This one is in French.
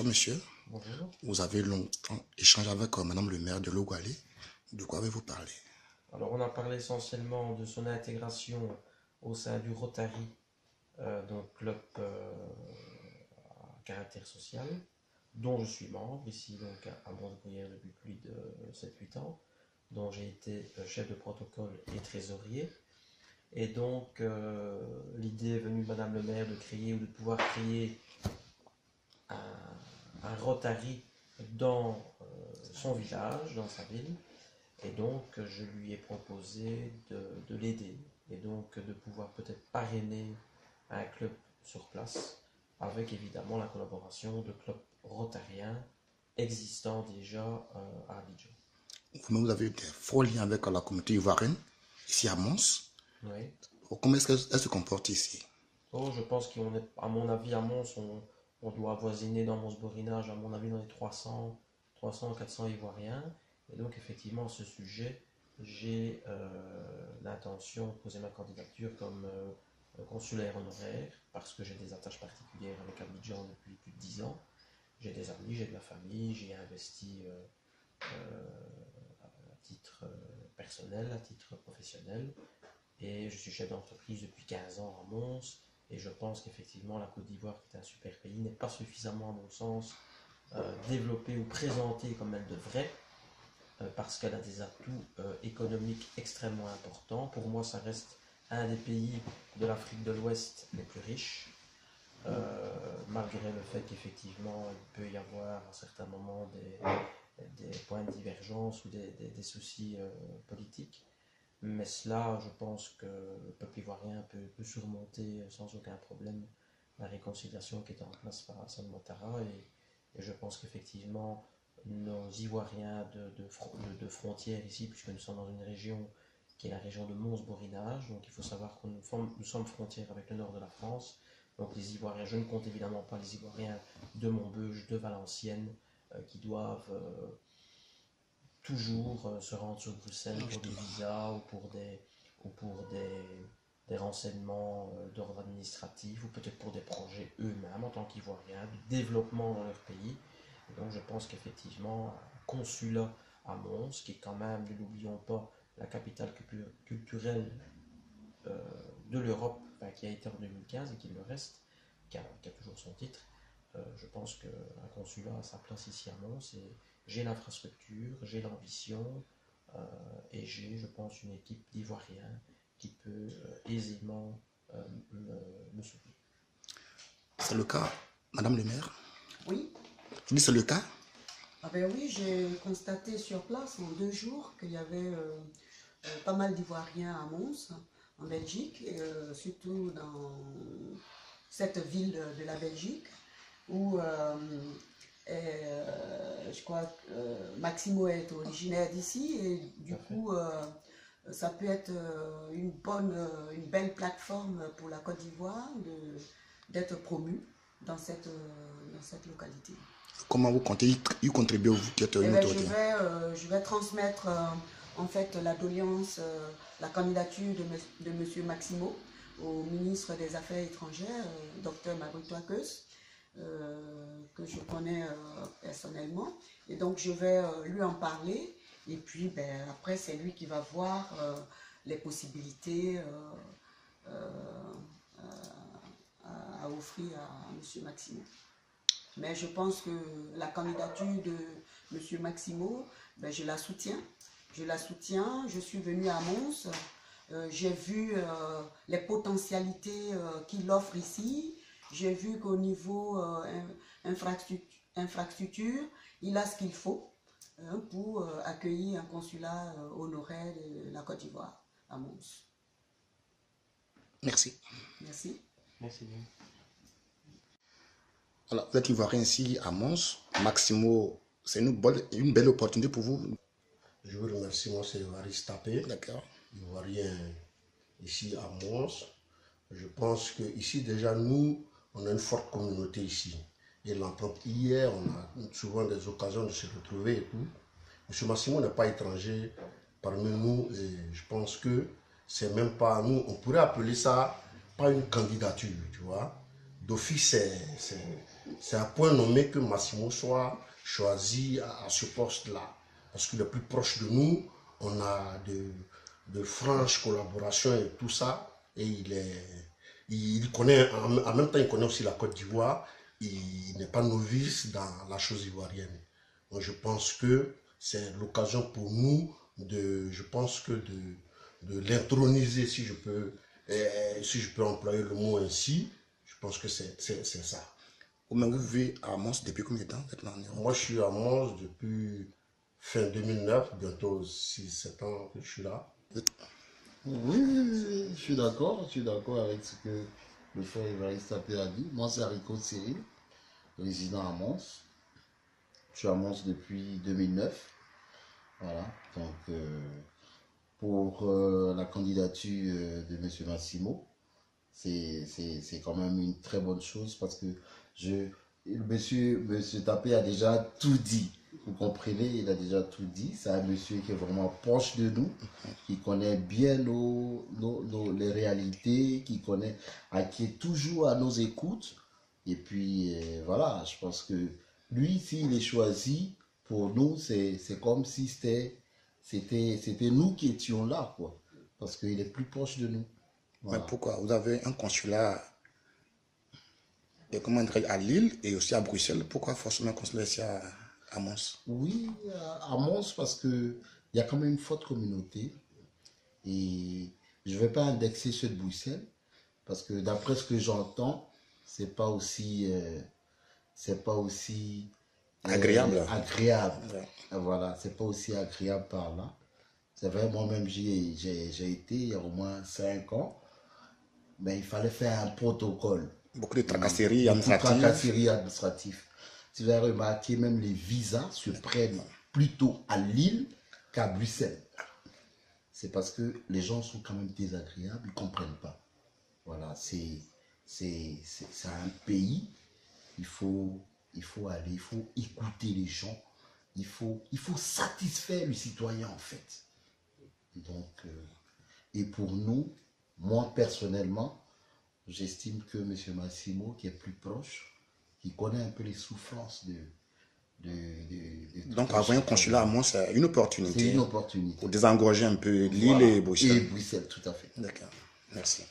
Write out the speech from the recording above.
monsieur. Bonjour. Vous avez longtemps échangé avec Madame le maire de Lougalé. De quoi avez-vous parlé? Alors, on a parlé essentiellement de son intégration au sein du Rotary, donc club à caractère social, dont je suis membre ici donc à Mons-Bruyères depuis plus de 7-8 ans, dont j'ai été chef de protocole et trésorier. Et donc, l'idée est venue de Madame le maire de créer ou de pouvoir créer un Rotary dans son village, dans sa ville. Et donc, je lui ai proposé de l'aider et donc de pouvoir peut-être parrainer un club sur place avec évidemment la collaboration de clubs rotariens existants déjà à Abidjan. Vous avez des forts liens avec la communauté ivoirienne, ici à Mons. Oui. Comment est-ce qu'elle se comporte ici? Oh, je pense qu'on est, à mon avis, à Mons, on doit avoisiner dans Mons Borinage, à mon avis, dans les 300, 400 Ivoiriens. Et donc, effectivement, à ce sujet, j'ai l'intention de poser ma candidature comme consulaire honoraire, parce que j'ai des attaches particulières avec Abidjan depuis plus de 10 ans. J'ai des amis, j'ai de la famille, j'ai investi à titre personnel, à titre professionnel. Et je suis chef d'entreprise depuis 15 ans à Mons. Et je pense qu'effectivement, la Côte d'Ivoire, qui est un super pays, n'est pas suffisamment, à mon sens, développée ou présentée comme elle devrait, parce qu'elle a des atouts économiques extrêmement importants. Pour moi, ça reste un des pays de l'Afrique de l'Ouest les plus riches, malgré le fait qu'effectivement, il peut y avoir à certains moments des points de divergence ou des soucis politiques. Mais cela, je pense que le peuple ivoirien peut surmonter sans aucun problème la réconciliation qui est en place par Hassan Ouattara. Et je pense qu'effectivement, nos Ivoiriens de frontières ici, puisque nous sommes dans une région qui est la région de Mons-Borinage, donc il faut savoir que nous sommes frontières avec le nord de la France. Donc les Ivoiriens, je ne compte évidemment pas les Ivoiriens de Montbeuge, de Valenciennes, qui doivent toujours se rendre sur Bruxelles pour des visas ou pour des renseignements d'ordre administratif ou peut-être pour des projets eux-mêmes en tant qu'Ivoiriens, de développement dans leur pays. Et donc je pense qu'effectivement, un consulat à Mons, qui est quand même, ne l'oublions pas, la capitale culturelle de l'Europe, enfin, qui a été en 2015 et qui le reste, qui a toujours son titre, je pense qu'un consulat a sa place ici à Mons et j'ai l'infrastructure, j'ai l'ambition et j'ai, je pense, une équipe d'Ivoiriens qui peut aisément me soutenir. C'est le cas, Madame le maire? Oui. Je dis c'est le cas? Ah ben oui, j'ai constaté sur place en 2 jours qu'il y avait pas mal d'Ivoiriens à Mons, en Belgique, et, surtout dans cette ville de la Belgique, où je crois que Maximo est originaire d'ici, et du coup, ça peut être une belle plateforme pour la Côte d'Ivoire d'être promue dans cette localité. Comment vous comptez y contribuer, vous qui êtes une autorité? Je vais transmettre en fait la doléance, la candidature de M. Maximo au ministre des Affaires étrangères, Dr Maboutoua Keus, que je connais personnellement. Et donc je vais lui en parler. Et puis après, c'est lui qui va voir les possibilités à offrir à M. Maximo. Mais je pense que la candidature de M. Maximo, je la soutiens. Je la soutiens. Je suis venue à Mons. J'ai vu les potentialités qu'il offre ici. J'ai vu qu'au niveau infrastructure, il a ce qu'il faut pour accueillir un consulat honoraire de la Côte d'Ivoire à Mons. Merci. Merci. Merci bien. Alors, vous êtes ivoirien ici à Mons. Maximo, c'est une belle opportunité pour vous. Je vous remercie, moi c'est Evariste Tapé, ivoirien ici à Mons. Je pense qu'ici déjà nous, on a une forte communauté ici. Et l'entente hier, on a souvent des occasions de se retrouver et tout. M. Maximo n'est pas étranger parmi nous et je pense que c'est même pas nous, on pourrait appeler ça pas une candidature, tu vois. D'office, c'est un point nommé que Massimo soit choisi à ce poste-là. Parce qu'il est plus proche de nous, on a de franches collaborations et tout ça. Et il connaît, en même temps, il connaît aussi la Côte d'Ivoire. Il n'est pas novice dans la chose ivoirienne. Donc je pense que c'est l'occasion pour nous de l'introniser, si je peux employer le mot ainsi. Je pense que c'est ça. Vous vivez à Mons depuis combien de temps? Moi, je suis à Mons depuis fin 2009, bientôt 6-7 ans que je suis là. Oui, je suis d'accord avec ce que le frère Évariste Tapé a dit. Moi, c'est Haricot Cyril, résident à Mons. Je suis à Mons depuis 2009. Voilà, donc pour la candidature de M. Massimo, c'est quand même une très bonne chose parce que monsieur Tapé a déjà tout dit. Vous comprenez, il a déjà tout dit. C'est un monsieur qui est vraiment proche de nous, qui connaît bien les réalités, qui est toujours à nos écoutes. Et puis voilà, je pense que lui, s'il est choisi, pour nous, c'est comme si c'était nous qui étions là, quoi. Parce qu'il est plus proche de nous. Voilà. Mais pourquoi? Vous avez un consulat à Lille et aussi à Bruxelles. Pourquoi forcément un consulat ici à Mons? Oui, à Mons, parce qu'il y a quand même une forte communauté. Et je ne vais pas indexer ceux de Bruxelles, parce que d'après ce que j'entends, c'est pas aussi agréable. Ouais. Voilà, c'est pas aussi agréable par là. C'est vrai, moi-même, j'ai été il y a au moins 5 ans, mais il fallait faire un protocole. Beaucoup de tracasseries administratives. Tu vas remarquer, même les visas se prennent plutôt à Lille qu'à Bruxelles. C'est parce que les gens sont quand même désagréables, ils ne comprennent pas. Voilà, c'est un pays, il faut aller, il faut écouter les gens, il faut satisfaire le citoyen en fait. Donc, et pour nous, moi personnellement, j'estime que M. Massimo, qui est plus proche, qui connaît un peu les souffrances donc avoir un consulat à Mons, c'est une opportunité. C'est une opportunité. Pour désengorger un peu Lille et Bruxelles. Et Bruxelles, tout à fait. D'accord, merci.